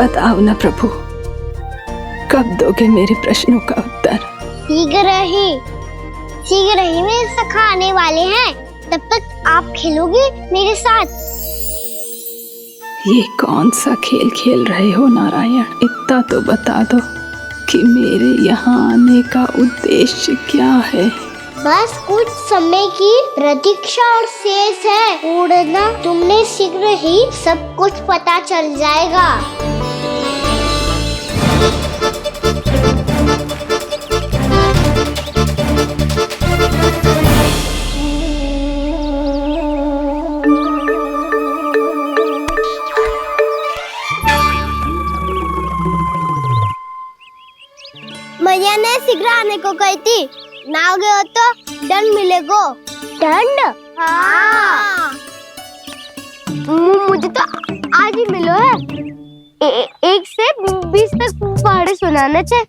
बताओ ना प्रभु, कब दोगे मेरे प्रश्नों का उत्तर? शीघ्र ही मेरे सखा आने वाले हैं, तब तक आप खेलोगे मेरे साथ। ये कौन सा खेल खेल रहे हो नारायण? इतना तो बता दो कि मेरे यहाँ आने का उद्देश्य क्या है? बस कुछ समय की प्रतीक्षा और शेष है। उड़ना तुमने शीघ्र ही सब कुछ पता चल जाएगा। मैया ने शीघ्र आने को कही थी, ना हो गए हो तो दंड मिलेगो। दंड? हाँ। मुझे तो आज ही मिलो है। 1 से 20 तक पहाड़े सुनाने थे,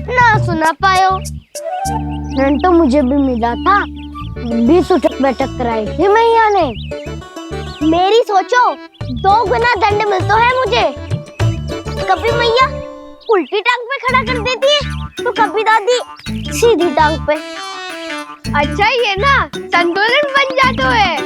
ना सुना पायो। दंड तो मुझे भी मिला था, 20 उठक बैठक कराई थी मैया ने। मेरी सोचो 2 गुना दंड मिलता है मुझे। कभी मैया उल्टी टांग पे खड़ा कर देती है, तो कभी दादी सीधी टांग पे। अच्छा ये ना संतुलन बन जाता है।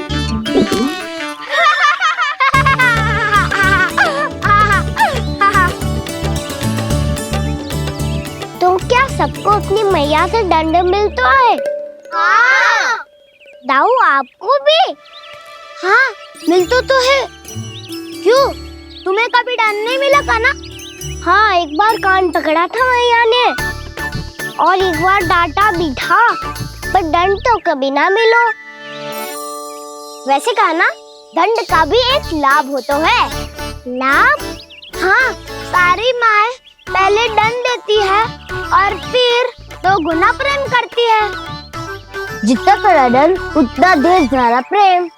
तो क्या सबको अपनी मैया से दंड मिलता है? हाँ। दाऊ आपको भी? हाँ मिलता तो है। क्यों, तुम्हें कभी दंड नहीं मिला का ना? हाँ, एक बार कान पकड़ा था मैया ने और एक बार डांटा भी था, पर दंड तो कभी ना मिलो। वैसे कहा ना, दंड का भी एक लाभ होता है। लाभ? हाँ, सारी माँ पहले दंड देती है और फिर 2 गुना प्रेम करती है। जितना बड़ा दंड उतना ढेर सारा प्रेम।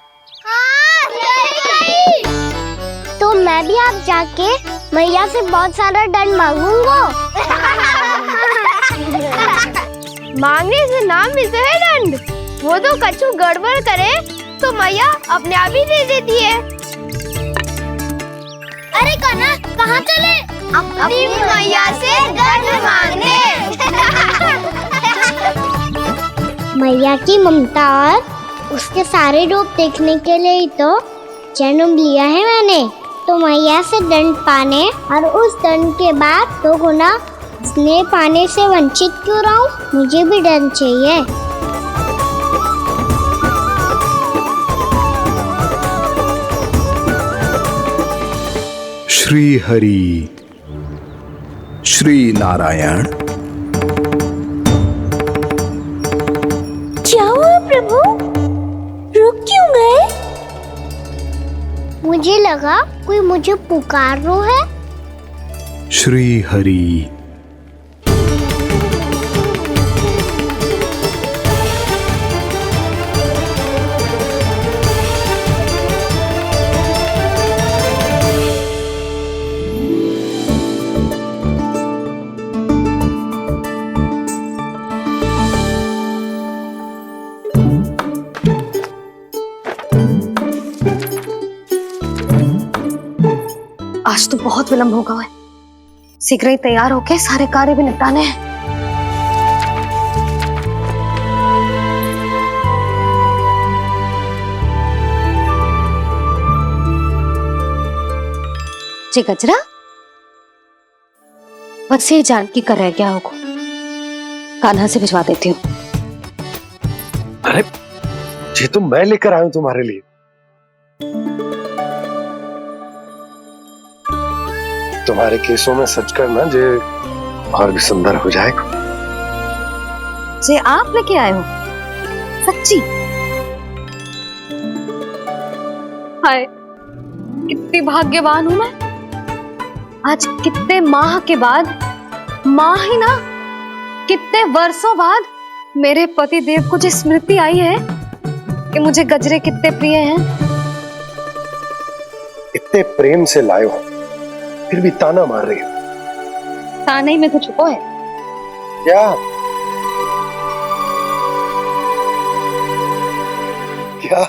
हाँ, सही। तो मैं भी आप जाके मैया से बहुत सारा दंड मांगूंगा। मांगने से ना मिलता है दंड, वो तो कछु गड़बड़ करे तो मैया अपने आप ही दे देती है। अरे कान्हा, कहाँ चले? अपनी मैया से दंड मांगने। मैया की ममता और उसके सारे रूप देखने के लिए ही तो जन्म लिया है मैंने। तो मैया से दंड पाने और उस दंड के बाद 2 गुना स्नेह पाने से वंचित क्यों रहूं? मुझे भी दंड चाहिए। श्री हरि, श्री नारायण। क्या हुआ प्रभु? रुक क्यों गए? मुझे लगा कोई मुझे पुकार रहा है। श्री हरि। आज तो बहुत विलंब होगा है, शीघ्र ही तैयार होके सारे कार्य भी निपटाने हैं। जी गजरा, बस ये जान की कर रहे क्या होगा, कान्हा से भिजवा देती हूँ। अरे ये तो मैं लेकर आया हूं तुम्हारे लिए। तुम्हारे केसों में सच करना जे और भी सुंदर हो जाएगा। जे आप लेके आए हो? सच्ची? हाय, कितनी भाग्यवान हूं मैं। आज कितने माह के बाद, माह ही ना, कितने वर्षों बाद मेरे पति देव को जो स्मृति आई है कि मुझे गजरे कितने प्रिय हैं। इतने प्रेम से लाए हो, फिर भी ताना मार रही हो। ताने में तो छुपो है क्या? क्या?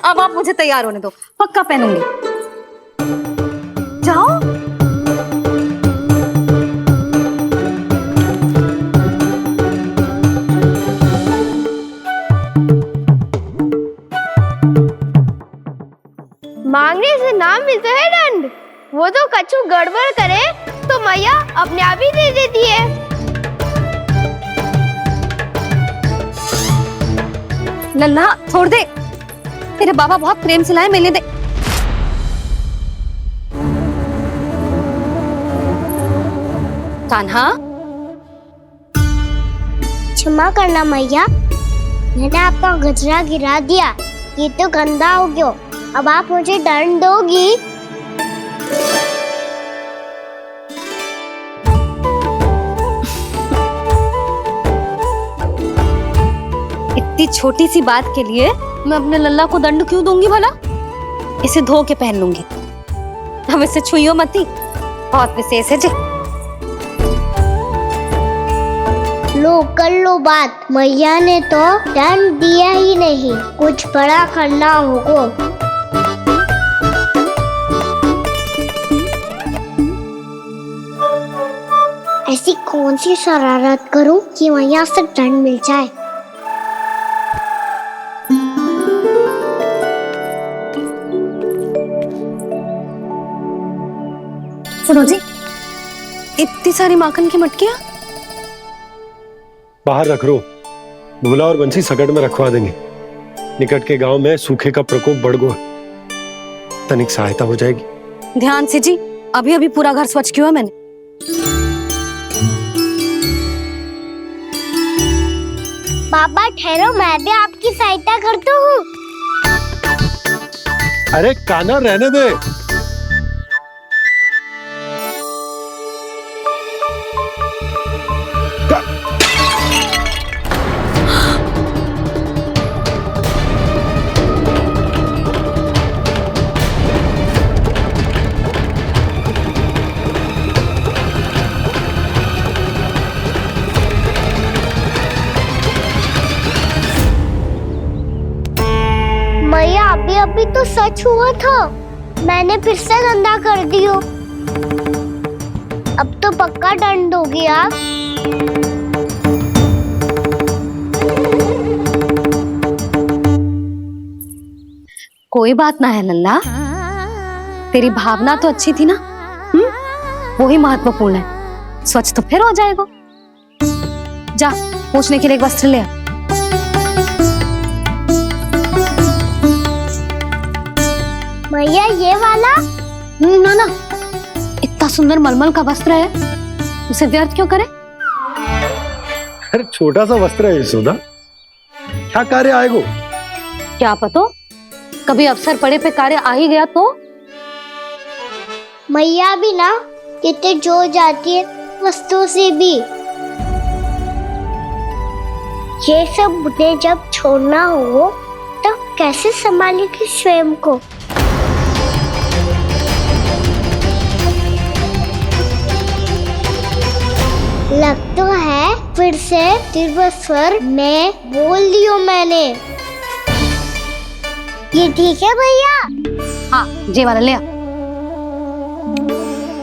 अब आप मुझे तैयार होने दो, पक्का पहनूंगी। जाओ। मांगने से ना मिलता है दंड। वो तो कछु गड़बड़ करे तो मैया अपने आप ही दे देती है। लल्ला छोड़ दे, तेरे बाबा बहुत प्रेम से लाए, मिलने दे। कान्हा, क्षमा करना मैया, मैंने आपका गजरा गिरा दिया, ये तो गंदा हो गया। अब आप मुझे दंड दोगी? इतनी छोटी सी बात के लिए मैं अपने लल्ला को दंड क्यों दूंगी भला? इसे धो के पहन लूंगी। हम इसे छुइयो मती, बहुत विशेष है जी। लो कर लो बात, मैया ने तो दंड दिया ही नहीं, कुछ बड़ा करना होगा। ऐसी कौन सी शरारत करूं कि मैया से दंड मिल जाए? सुनो जी, इतनी सारी माखन की मटकियां बाहर रख रो, भूला और बंसी सकट में रखवा देंगे। निकट के गांव में सूखे का प्रकोप बढ़ गया, तनिक सहायता हो जाएगी। ध्यान से जी, अभी अभी पूरा घर स्वच्छ किया है मैंने। पापा ठहरो, मैं भी आपकी सहायता करता हूँ। अरे कान्हा रहने दे। मैया अभी अभी तो सच हुआ था, मैंने फिर से गंदा कर दियो। अब तो पक्का दंड दोगी आप। कोई बात ना है लल्ला, तेरी भावना तो अच्छी थी ना, वही महत्वपूर्ण है। स्वच्छ तो फिर हो जाएगा। जा, पूछने के लिए एक वस्त्र ले आ। भैया ये वाला? ना ना, इतना सुंदर मलमल का वस्त्र है, उसे व्यर्थ क्यों करे? अरे छोटा सा वस्त्र है यशोदा, क्या कार्य आएगा? क्या पता, कभी अवसर पड़े पे कार्य आ ही गया तो। मैया भी ना कितने जो जाती है वस्तुओं से भी। ये सब मुझे जब छोड़ना हो तो कैसे संभालेगी स्वयं को? लग तो है फिर से तिरस्वर में बोल दियो मैंने। ये ठीक है भैया? हाँ, जे वाला ले आ।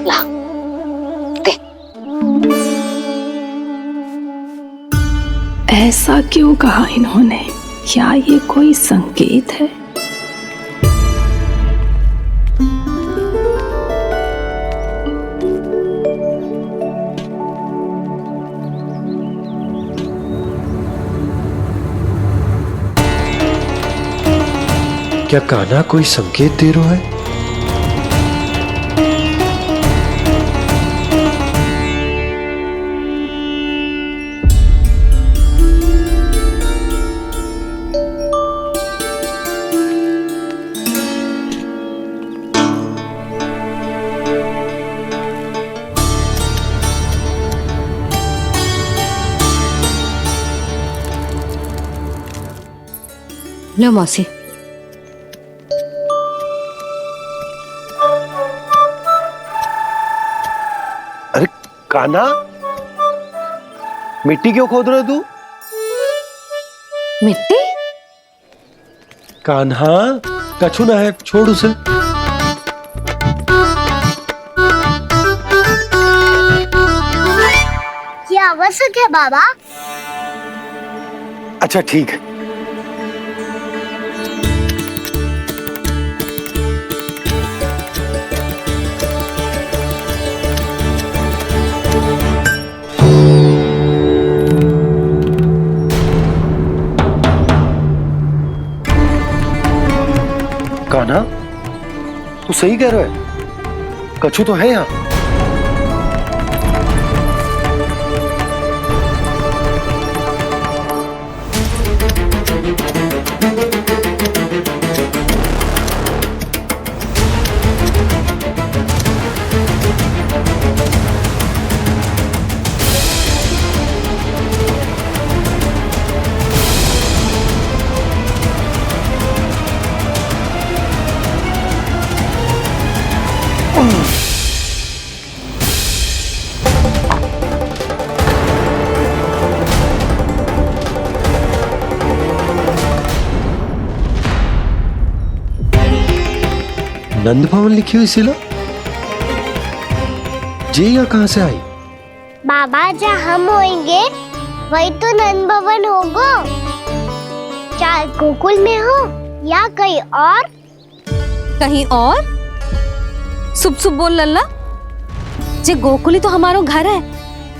ला, दे। ऐसा क्यों कहा इन्होंने? क्या ये कोई संकेत है? क्या कान्हा कोई संकेत दे रहा है? लो मौसी। अरे कान्हा, मिट्टी क्यों खोद रहे तू? मिट्टी? कान्हा, कछु ना है, छोड़ उसे। आवश्यक है बाबा। अच्छा ठीक है। कान्हा, तू सही कह रहा है, कछु तो है यहाँ। नंद भवन लिखी हुई शिला, ये यहाँ कहाँ से आई? बाबा जहाँ हम होंगे वही तो नंद भवन होगा। चाहे गोकुल में हो या कहीं और। कहीं और? सुब सुब बोल लल्ला, जे गोकुली तो हमारो घर है,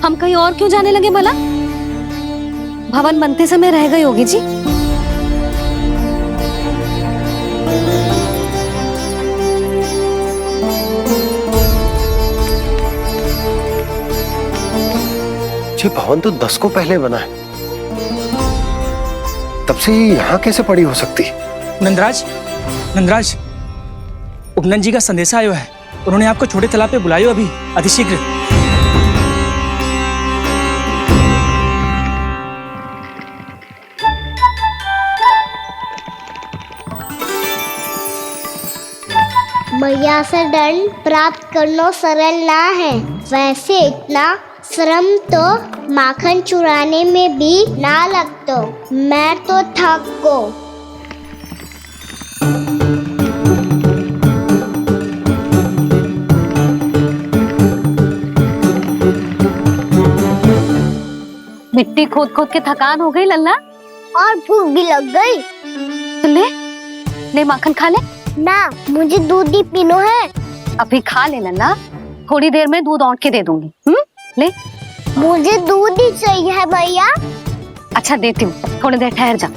हम कहीं और क्यों जाने लगे भला? भवन बनते समय रह गई होगी जी। ये भवन तो 10 को पहले बना है, तब से यहाँ कैसे पड़ी हो सकती? नंदराज, नंदराज, उपनंद जी का संदेशा आयो है। उन्होंने आपको छोटे तालाब पे बुलायो अभी, अतिशीघ्र। मैया से दंड प्राप्त करना सरल ना है, वैसे इतना श्रम तो माखन चुराने में भी ना लगता। मैं तो थक गो। मिट्टी खोद खोद के थकान हो गई लल्ला, और भूख भी लग गई। तो ले ले माखन खा ले। ना, मुझे दूध ही पीनो है। अभी खा ले लल्ला, थोड़ी देर में दूध औंट के दे दूंगी। ले। मुझे दूध ही चाहिए भैया। अच्छा देती हूँ, थोड़ी देर ठहर जा।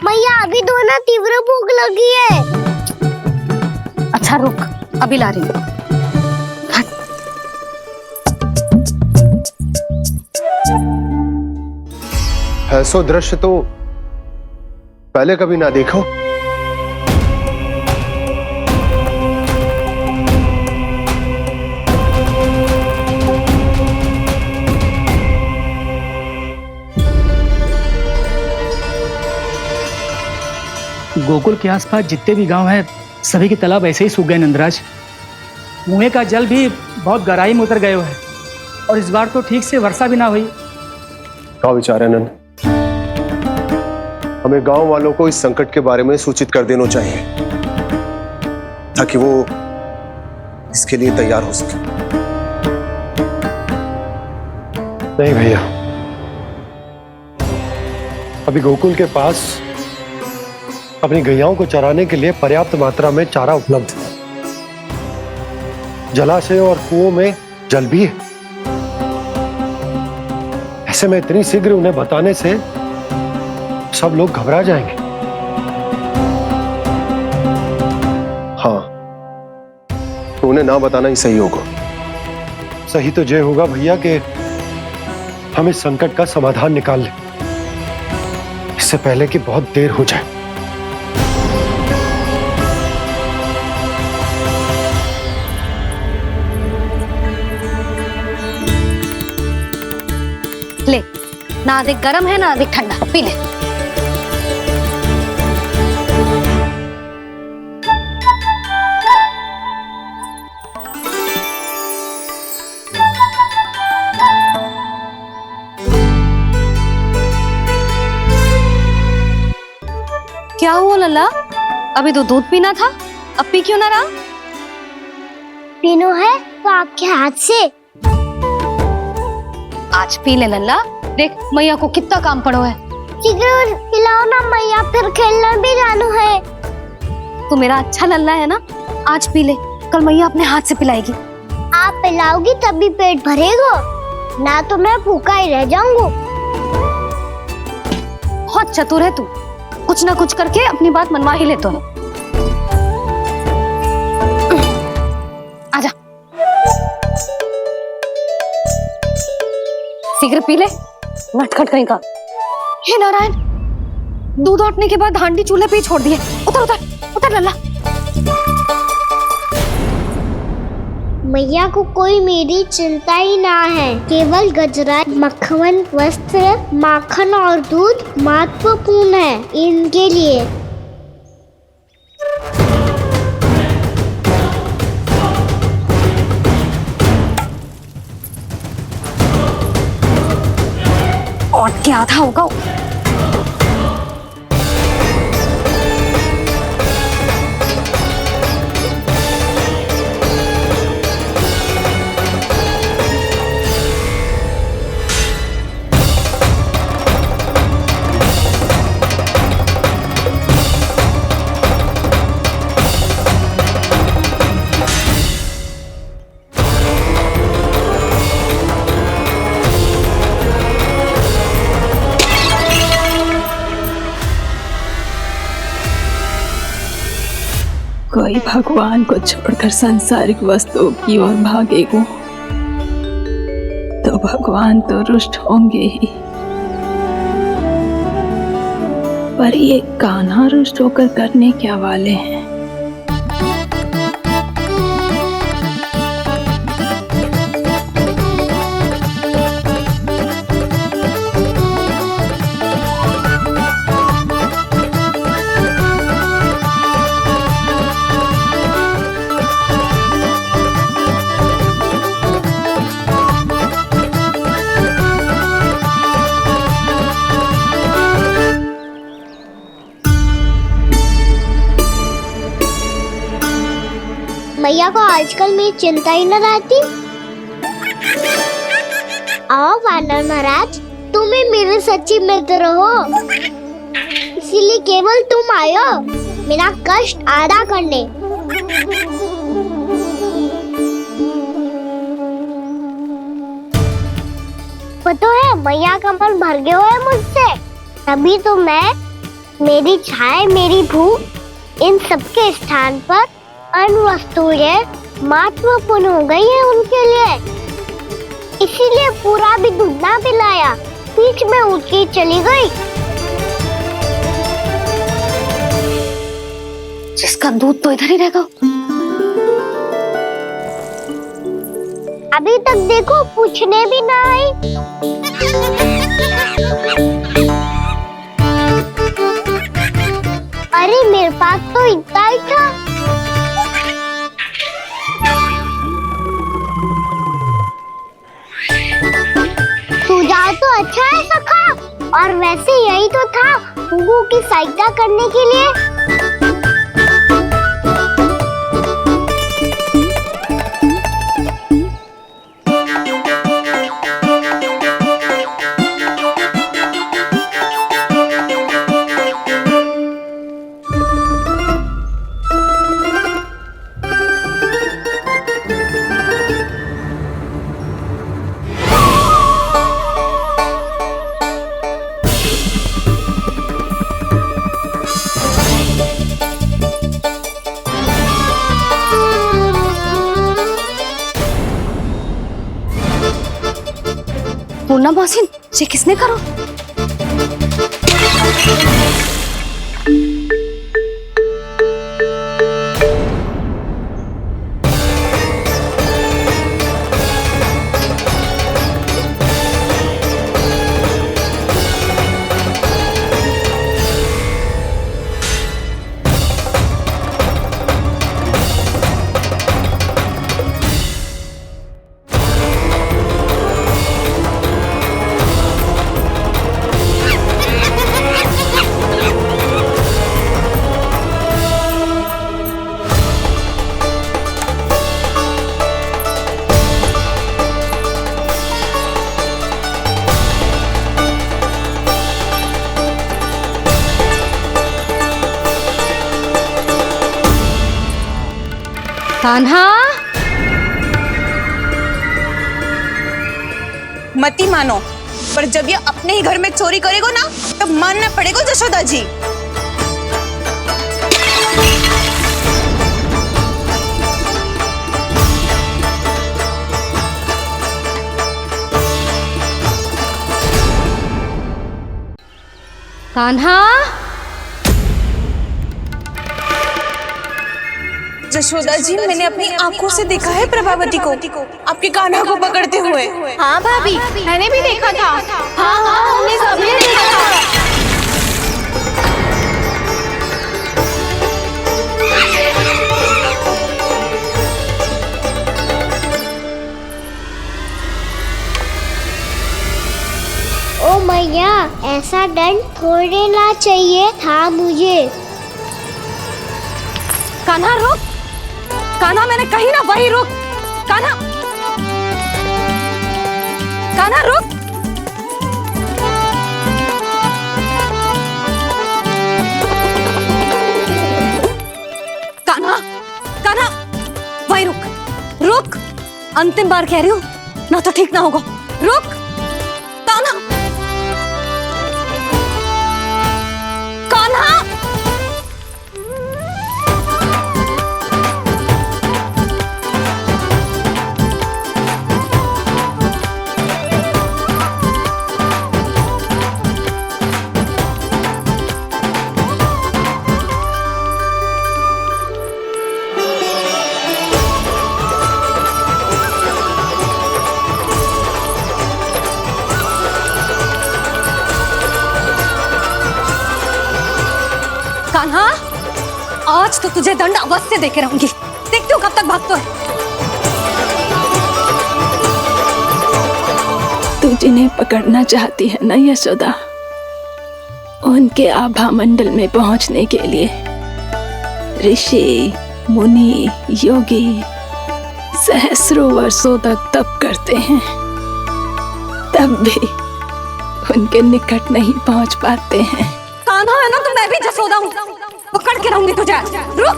भैया अभी तो ना तीव्र भूख लगी है। अच्छा रुक, अभी ला रही हूँ। ऐसा दृश्य तो पहले कभी ना देखो। गोकुल के आसपास जितने भी गांव हैं, सभी के तालाब ऐसे ही सूख गए नंदराज। कुएं का जल भी बहुत गहराई में उतर गए है, और इस बार तो ठीक से वर्षा भी ना हुई। क्या विचार है नंद? हमें गांव वालों को इस संकट के बारे में सूचित कर देना चाहिए, ताकि वो इसके लिए तैयार हो सके। नहीं भैया, अभी गोकुल के पास अपनी गैयाओं को चराने के लिए पर्याप्त मात्रा में चारा उपलब्ध है। जलाशय और कुओं में जल भी है। ऐसे में इतनी शीघ्र उन्हें बताने से सब लोग घबरा जाएंगे। हाँ, तो उन्हें ना बताना ही सही होगा। सही तो ये होगा भैया कि हम इस संकट का समाधान निकाल लें, इससे पहले कि बहुत देर हो जाए। ले, ना अधिक गर्म है ना अधिक ठंडा, पी ले। क्या हुआ लल्ला? अभी तो दूध पीना था, अब पी क्यों ना रहा? पीनो है तो आपके हाथ से। आज पी ले लल्ला, देख मैया को कितना काम पड़ो है। शीघ्र पिलाओ ना मैया, फिर खेलने भी जाना है। तू मेरा अच्छा लल्ला है ना, आज पी ले, कल मैया अपने हाथ से पिलाएगी। आप पिलाओगी तभी पेट भरेगा, ना तो मैं भूखा ही रह जाऊंगा। बहुत चतुर है तू, कुछ ना कुछ करके अपनी बात मनवा ही लेता है। आजा, शीघ्र पी ले, नटखट कहीं का। हे नारायण, दूध औटने के बाद हांडी चूल्हे पे ही छोड़ दिए। उतर उतर उतर लल्ला। मैया को कोई मेरी चिंता ही ना है, केवल गजरा, मक्खन, वस्त्र, माखन और दूध महत्वपूर्ण है इनके लिए। और क्या आधा होगा। कोई भगवान को छोड़कर सांसारिक वस्तुओं की ओर भागेगा तो भगवान तो रुष्ट होंगे ही, पर ये कान्हा रुष्ट होकर करने क्या वाले हैं? मैया को आजकल मेरी चिंता ही न रहती। आओ वानर महाराज, तुम ही मेरे सच्ची मित्र हो, इसीलिए केवल तुम आयो मेरा कष्ट आधा करने। पता है मैया का मन भर गया है मुझसे, तभी तो मैं, मेरी छाया, मेरी भूख, इन सबके स्थान पर अन्य वस्तुएं महत्वपूर्ण हो गई है उनके लिए। इसीलिए पूरा भी दूध ना पिलाया, बीच में उठ के चली गई। जिसका दूध तो इधर ही रहेगा। अभी तक देखो पूछने भी ना आई। अरे मेरे पास तो इतना ही था। सुझाव तो अच्छा है सखा, और वैसे यही तो था गुगु की सहायता करने के लिए। पूर्णा मौसी, ये किसने करो? कान्हा, मती मानो, पर जब ये अपने ही घर में चोरी करेगा ना तब मानना पड़ेगा जशोदा जी। कान्हा, जशोदा जी, मैंने अपनी आंखों से देखा है प्रभावती को आपके कान्हा को पकड़ते हुए। हाँ भाभी, मैंने भी देखा था। हाँ हाँ, हमने सबने देखा था। ओ मैया, ऐसा दंड थोड़े ना चाहिए था मुझे। कान्हा रुक, कान्हा मैंने कही ना वही रुक। कान्हा, कान्हा रुक। कान्हा, कान्हा वही रुक, रुक। अंतिम बार कह रही हूँ, ना तो ठीक ना होगा। रुक कान्हा, कान्हा। कान्हा, आज तो तुझे दंड अवश्य देके रहूंगी। देखती हूँ कब तक भागता है। तू जिन्हें पकड़ना चाहती है ना यशोदा, उनके आभा मंडल में पहुंचने के लिए ऋषि, मुनि, योगी सहस्रों वर्षों तक तप करते हैं, तब भी उनके निकट नहीं पहुंच पाते हैं। कान्हा है ना, तो मैं भी जसोदा हूँ, पकड़ के रहूंगी तुझे। रुक।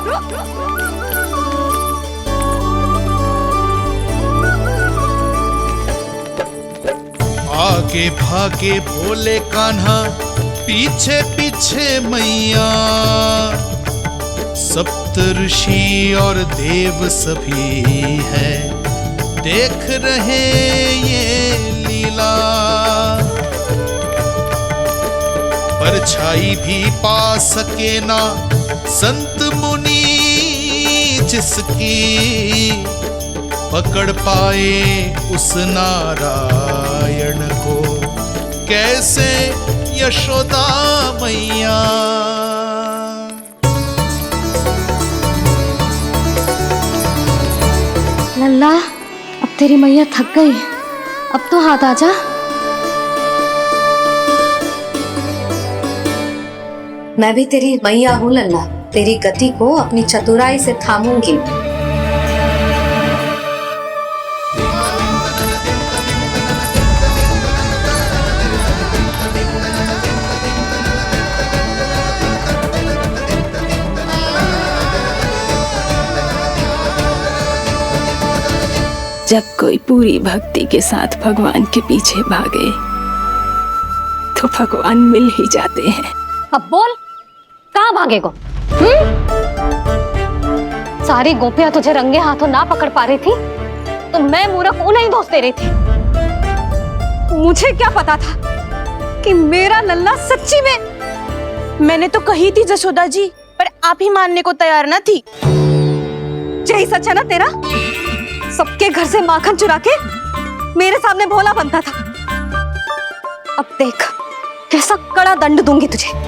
आगे भागे भोले कान्हा, पीछे पीछे मैया, सप्त ऋषि और देव सभी है, देख रहे ये लीला। परछाई भी पा सके ना संत मुनि जिसकी, पकड़ पाए उस नारायण को कैसे यशोदा मैया। लल्ला, अब तेरी मैया थक गई, अब तो हाथ आजा। मैं भी तेरी मैया हूँ लल्ला, तेरी गति को अपनी चतुराई से थामूंगी। जब कोई पूरी भक्ति के साथ भगवान के पीछे भागे तो भगवान मिल ही जाते हैं। अब बोल, कहाँ भागेगो? सारी गोपियां तुझे रंगे हाथों ना पकड़ पा रही थी तो मैं मूर्ख उन्हें ही दोष दे रही थी। मुझे क्या पता था कि मेरा लल्ला सच्ची में। मैंने तो कही थी जशोदा जी, पर आप ही मानने को तैयार न थी। यही सच है ना तेरा? सबके घर से माखन चुरा के मेरे सामने भोला बनता था। अब देख कैसा कड़ा दंड दूंगी तुझे।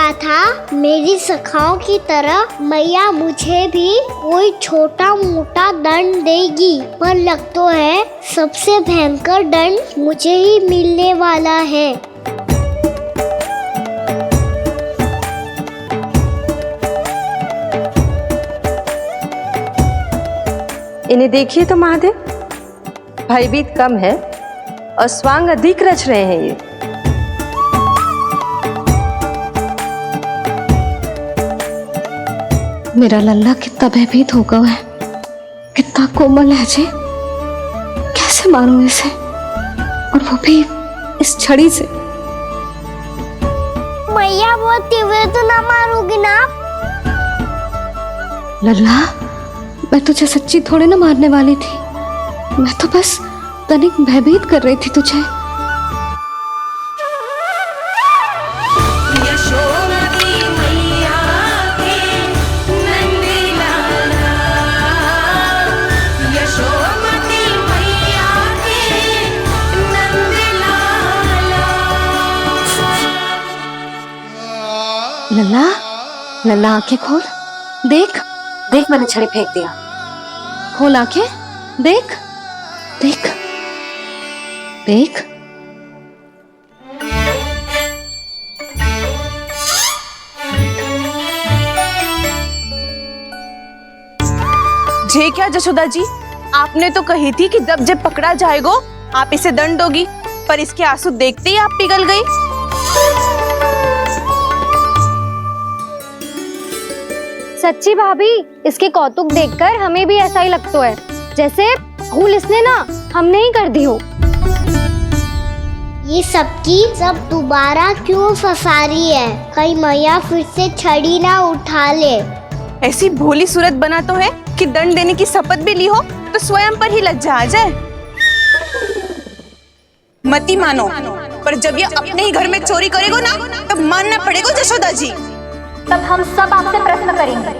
लगा था मेरी सखाओं की तरह मैया मुझे भी कोई छोटा मोटा दंड देगी, पर लग तो है सबसे भयंकर दंड मुझे ही मिलने वाला है। इन्हें देखिए तो महादेव, भयभीत कम है और स्वांग अधिक रच रहे हैं ये। मेरा लल्ला कितना भयभीत होगा है, कितना कोमल है जी। कैसे मारूं इसे, और वो भी इस छड़ी से। मैया बहुत तीव्र तो ना मारोगी ना? लल्ला, मैं तुझे सच्ची थोड़ी ना मारने वाली थी, मैं तो बस तनिक भयभीत कर रही थी तुझे। लल्ला, लल्ला आंखें खोल, देख देख मैंने छड़ी फेंक दिया। खोल आंखें, देख देख देख। जे क्या जशोदा जी, आपने तो कही थी कि जब पकड़ा जाएगा आप इसे दंड दोगी, पर इसके आंसू देखते ही आप पिघल गई। सच्ची भाभी, इसके कौतुक देखकर हमें भी ऐसा ही लगता है, जैसे भूल इसने ना हमने ही कर दी हो। ये सब दोबारा क्यों फंसा रही है? कहीं मैया फिर से छड़ी ना उठा ले। ऐसी भोली सूरत बना तो है कि दंड देने की शपथ भी ली हो तो स्वयं पर ही लज्जा आ जाए। मती मानो, पर जब ये अपने ही घर में चोरी करेगा ना, तब मानना पड़ेगा जशोदा जी। तब हम सब आपसे प्रश्न करेंगे,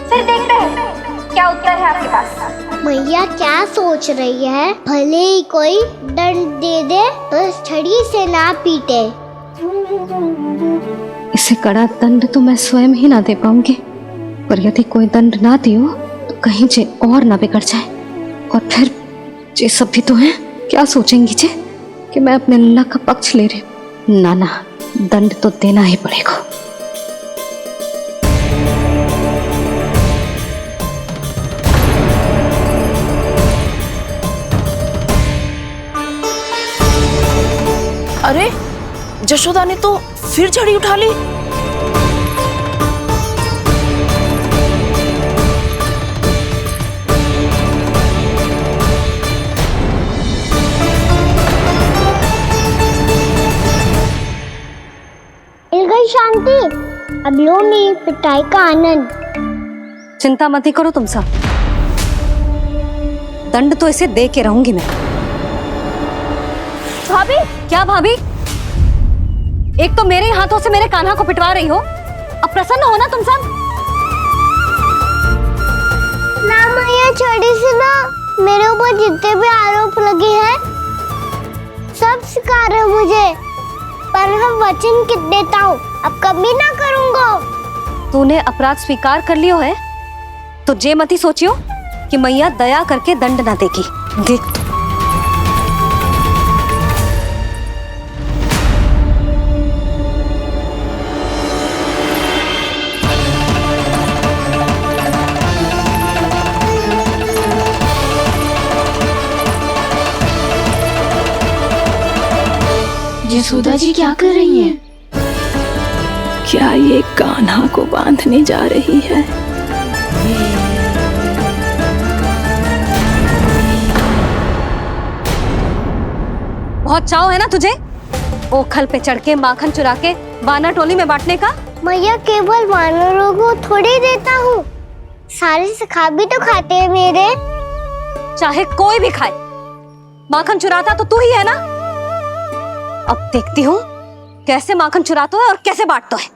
फिर देखते हैं क्या उत्तर है आपके पास। मैया क्या सोच रही है? भले ही कोई दंड दे दे तो इस छड़ी से ना पीटे। इसे कड़ा दंड तो मैं स्वयं ही ना दे पाऊंगी, पर यदि कोई दंड ना दियो तो कहीं जे और ना बिगड़ जाए, और फिर जे सब भी तो हैं, क्या सोचेंगी जे कि मैं अपने लल्ला का पक्ष ले रही हूँ। ना ना, दंड तो देना ही पड़ेगा। अरे जशोदा ने तो फिर छड़ी उठा ली। मिल गई शांति, अब लो मेरी पिटाई का आनंद। चिंता मत ही करो तुम सब, दंड तो इसे दे के रहूंगी मैं। भाभी, क्या भाभी? एक तो मेरे हाथों से मेरे कान्हा को पिटवा रही हो, अब प्रसन्न हो ना तुम सब? ना मैया, छड़ी से ना मेरे ऊपर जितने भी आरोप लगे हैं सब स्वीकार है मुझे, पर हम वचन कित देता हूँ, अब कभी ना करूँगा। तूने अपराध स्वीकार कर लियो है तो जे मती सोचियो कि मैया दया करके दंड ना देगी। देख यशोदा जी क्या कर रही हैं? क्या ये कान्हा को बांधने जा रही है? बहुत चाव है ना तुझे ओखल पे चढ़ के माखन चुरा के वानर टोली में बांटने का? मैया, केवल वानरों को थोड़ी देता हूँ, सारे सखा भी तो खाते हैं मेरे। चाहे कोई भी खाए, माखन चुराता तो तू ही है ना। अब देखती हूँ कैसे माखन चुराता है और कैसे बांटता है।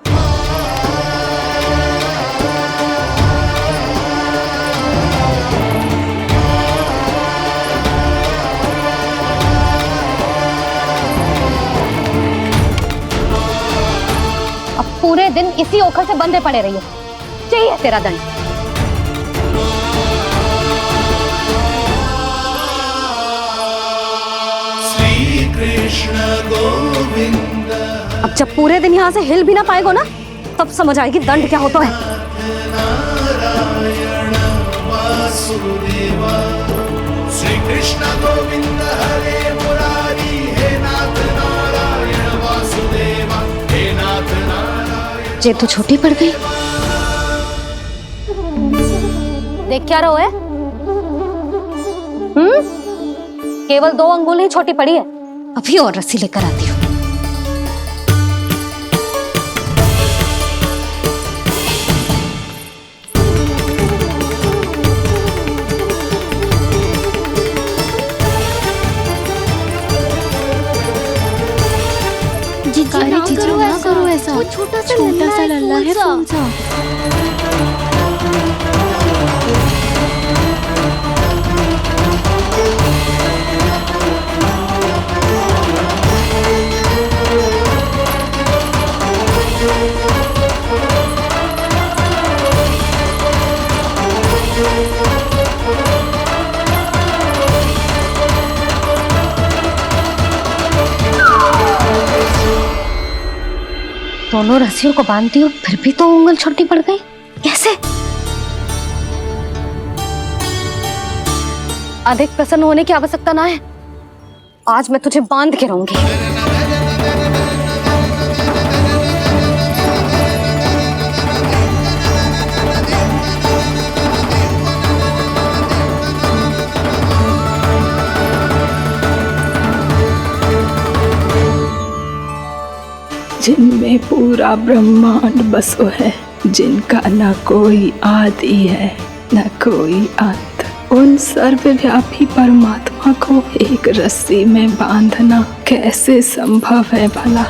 अब पूरे दिन इसी ओखल से बंधे पड़े रहिए। चाहिए तेरा दंड। श्री कृष्ण गोविंद अब जब पूरे दिन यहाँ से हिल भी ना पाएगो ना, तब समझ आएगी दंड क्या होता है। नारायण वासुदेव श्री कृष्ण गोविंद हरे मुरारी हे नाथ नारायण वासुदेव हे नाथ नारायण। जे तो छोटी पड़ गई। देख क्या रहो है? केवल 2 अंगुल ही छोटी पड़ी है। अभी और रस्सी लेकर आती हूँ। जीजू ना करो ऐसा। वो छोटा सा लल्ला है फूल सा। दोनों रस्सियों को बांधती हूँ, फिर भी तो उंगल छोटी पड़ गई। कैसे? अधिक प्रसन्न होने की आवश्यकता ना है। आज मैं तुझे बांध के रहूंगी। जिनमें पूरा ब्रह्मांड बसो है, जिनका न कोई आदि है न कोई अंत, उन सर्वव्यापी परमात्मा को एक रस्सी में बांधना कैसे संभव है भला?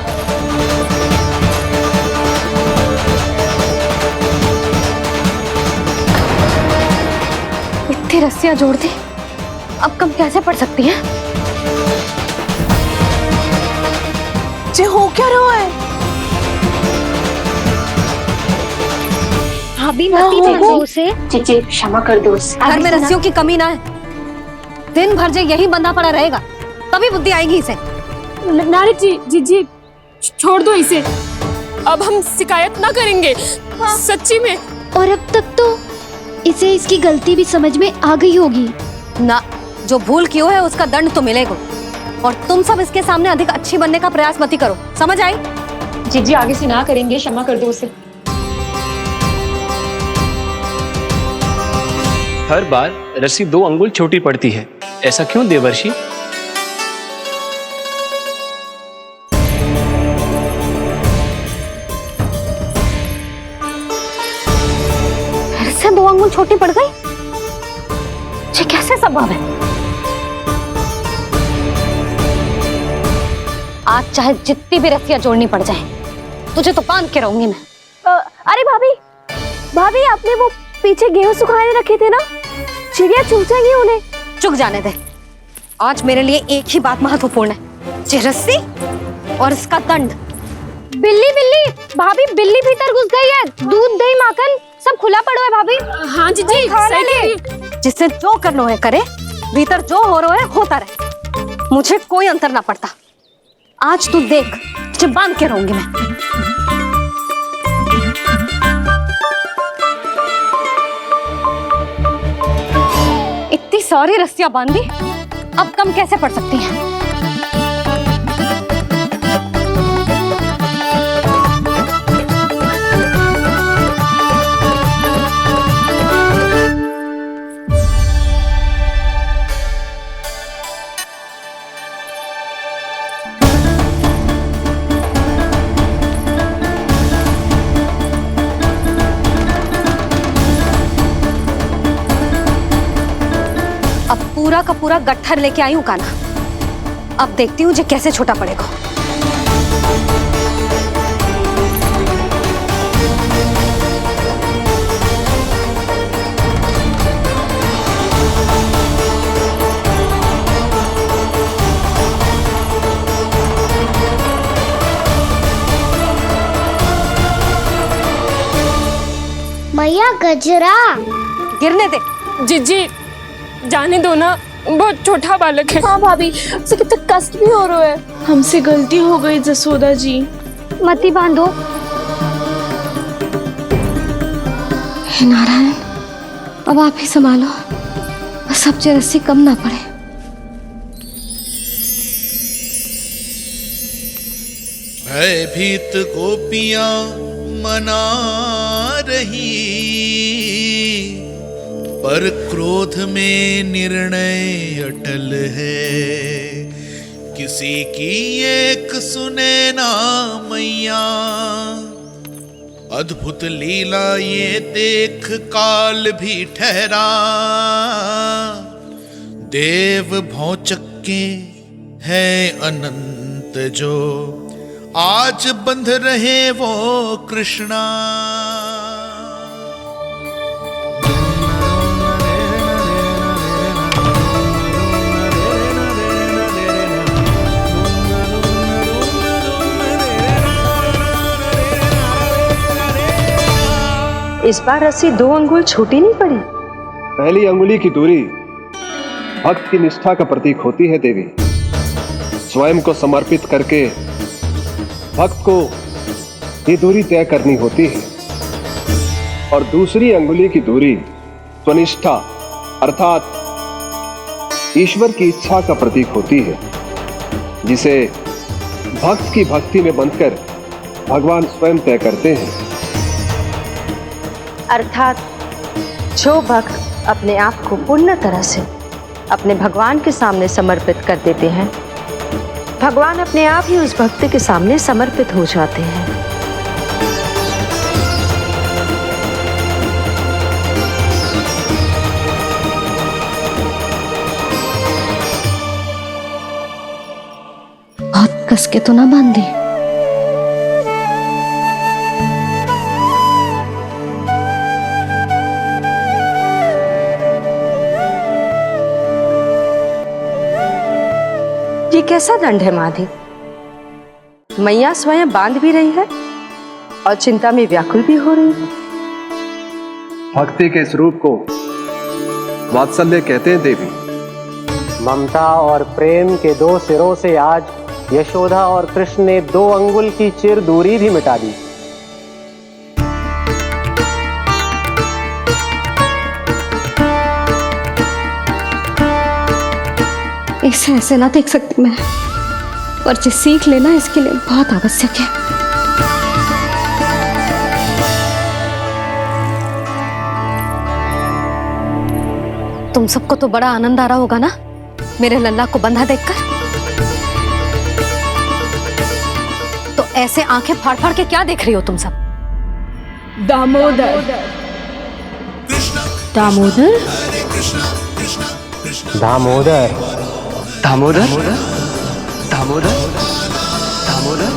इतनी रस्सियां जोड़ दी, अब कम कैसे पड़ सकती हैं? जे हो क्या रहा है? भाभी मती देखो उसे। जीजी क्षमा कर दो उसे। घर में रस्सियों की कमी ना है। दिन भर जे यही बंधा पड़ा रहेगा, तभी बुद्धि आएगी इसे। नारी जी छोड़ दो इसे। अब हम शिकायत ना करेंगे। सच्ची में। और अब तक तो इसे इसकी गलती भी समझ में आ गई होगी ना। जो भूल क्यों है उसका दंड तो मिलेगा। और तुम सब इसके सामने अधिक अच्छी बनने का प्रयास मत करो, समझ आई? जीजी आगे से ना करेंगे, क्षमा कर दो उसे। हर बार रस्सी 2 अंगुल छोटी पड़ती है, ऐसा क्यों देवर्षि? फिर से 2 अंगुल छोटी पड़ गई? ये कैसे संभव है? आज चाहे जितनी भी रस्सियां जोड़नी पड़ जाए, तुझे तो बांध के रहूंगी मैं। अरे भाभी आपने वो पीछे गेहूं सुखाने रखे थे ना, चिड़िया चुग जाएंगी उन्हें। चुग जाने दे। आज मेरे लिए एक ही बात महत्वपूर्ण है, ये रस्सी और इसका दंड। बिल्ली भाभी, बिल्ली भीतर घुस गई है। दूध दही माखन सब खुला पड़ा है भाभी। हाँ जीजी सही कह रही है। जिससे जो करना है करे, भीतर जो हो रहा है होता रहे, मुझे कोई अंतर ना पड़ता। आज तू देख, तुझे बांध के रहूंगी मैं। इतनी सारी रस्सियां बांधी, अब कम कैसे पड़ सकती हैं? पूरा का पूरा गट्ठर लेके आई हूं कान्हा। अब देखती हूँ जे कैसे छोटा पड़ेगा। मैया गजरा। गिरने दे। जीजी जाने दो ना, बहुत छोटा बालक है। हाँ भाभी, उसे कितना कष्ट भी हो रहा है। हमसे गलती हो गई जसोदा जी। मती बांधो। हे नारायण, अब आप ही संभालो, बस अब रस्सी कम ना पड़े। भयभीत गोपियां मना रही, पर क्रोध में निर्णय अटल है। किसी की एक सुने ना मैया, अद्भुत लीला ये देख काल भी ठहरा। देव भौचक्के है अनंत जो, आज बंध रहे वो कृष्णा। इस बार रस्सी 2 अंगुल छोटी नहीं पड़ी। पहली अंगुली की दूरी भक्त की निष्ठा का प्रतीक होती है देवी। स्वयं को समर्पित करके भक्त को ये दूरी तय करनी होती है। और दूसरी अंगुली की दूरी स्वनिष्ठा अर्थात ईश्वर की इच्छा का प्रतीक होती है, जिसे भक्त की भक्ति में बंधकर भगवान स्वयं तय करते हैं। अर्थात जो भक्त अपने आप को पूर्ण तरह से अपने भगवान के सामने समर्पित कर देते हैं, भगवान अपने आप ही उस भक्त के सामने समर्पित हो जाते हैं। बहुत कस के तो ना बांधी। ये कैसा दंड है माधी? मैया स्वयं बांध भी रही है और चिंता में व्याकुल भी हो रही है। भक्ति के स्वरूप को वात्सल्य कहते हैं देवी। ममता और प्रेम के 2 सिरों से आज यशोदा और कृष्ण ने 2 अंगुल की चिर दूरी भी मिटा दी। इसे ऐसे ना देख सकती मैं, पर जो सीख लेना इसके लिए बहुत आवश्यक है। तुम सबको तो बड़ा आनंद आ रहा होगा ना मेरे लल्ला को बंधा देखकर। तो ऐसे आंखें फाड़ फाड़ के क्या देख रही हो तुम सब? दामोदर। दामोदर? दामोदर। दामोदर? दामोदर? दामोदर?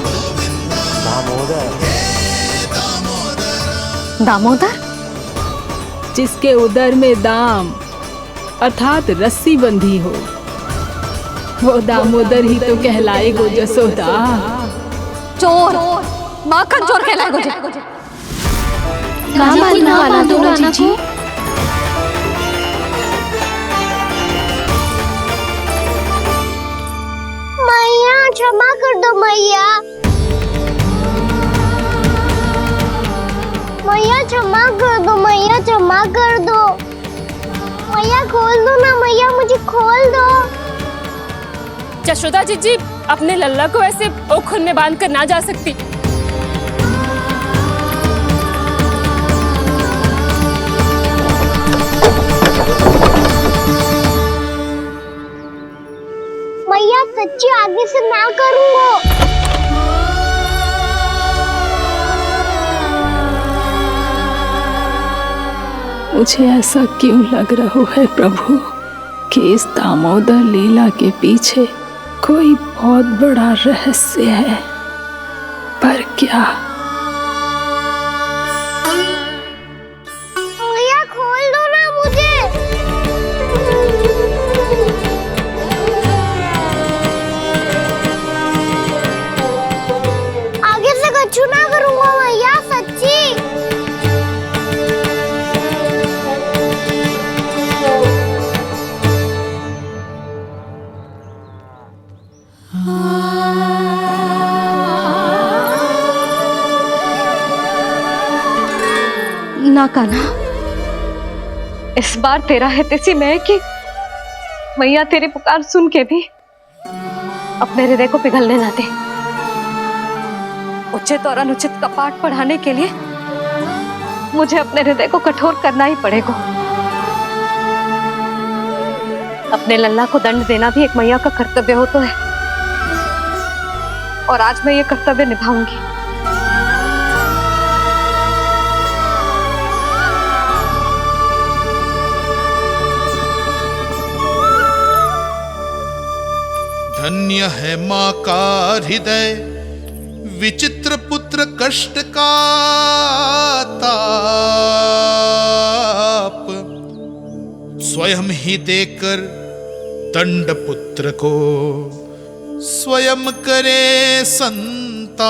दामोदर। दामोदर? जिसके उदर में दाम अर्थात रस्सी बंधी हो, वो दामोदर ही तो कहलाएगो जसोदा। चोर, माखन चोर कहलाएगो जे। ना जीजी। मैया क्षमा कर दो मैया। मैया क्षमा कर दो, मैया क्षमा कर दो। मैया खोल दो ना मैया, मुझे खोल दो। जशोदा जीजी अपने लल्ला को ऐसे ओखर में बांध कर ना जा सकती। मैया सच्ची आगे से ना करूंगा। मुझे ऐसा क्यों लग रहा है प्रभु कि इस दामोदर लीला के पीछे कोई बहुत बड़ा रहस्य है, पर क्या? मैया खोल दो ना मुझे। आगे से कछु ना करूंगा मैया, सच्ची। ना कान्हा, इस बार तेरा है तेसी मैं कि मैया तेरी पुकार सुन के भी अपने हृदय को पिघलने ना दे। उचित और अनुचित का पाठ पढ़ाने के लिए मुझे अपने हृदय को कठोर करना ही पड़ेगा। अपने लल्ला को दंड देना भी एक मैया का कर्तव्य हो तो है, और आज मैं ये कर्तव्य निभाऊंगी। धन्य है माँ का हृदय, विचित्र पुत्र कष्ट का ताप, स्वयं ही देकर दंड पुत्र को स्वयं करे संताप।